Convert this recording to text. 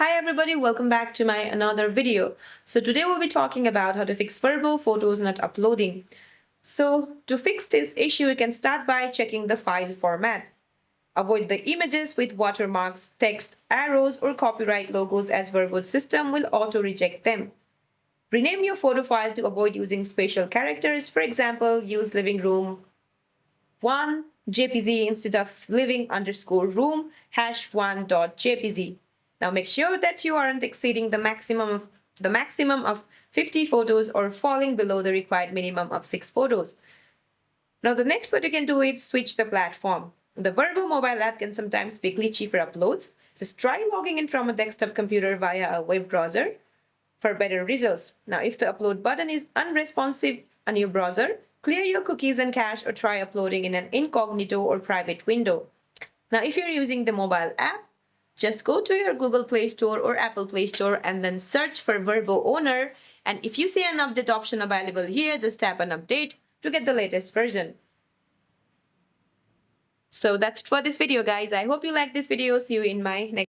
Hi everybody, welcome back to my another video. So today we'll be talking about how to fix Verbo photos not uploading. So to fix this issue, you can start by checking the file format. Avoid the images with watermarks, text, arrows or copyright logos as Verbo's system will auto-reject them. Rename your photo file to avoid using special characters. For example, use living room 1 JPG instead of living_room #1.jpg. Now make sure that you aren't exceeding the maximum of 50 photos or falling below the required minimum of 6 photos. Now the next what you can do is switch the platform. The Verbo mobile app can sometimes be glitchy for uploads. Just try logging in from a desktop computer via a web browser for better results. Now if the upload button is unresponsive on your browser, clear your cookies and cache or try uploading in an incognito or private window. Now if you're using the mobile app, just go to your Google Play Store or Apple Play Store and then search for Verbo owner, and if you see an update option available here, just tap on update to get the latest version. So that's it for this video guys. I hope you liked this video. See you in my next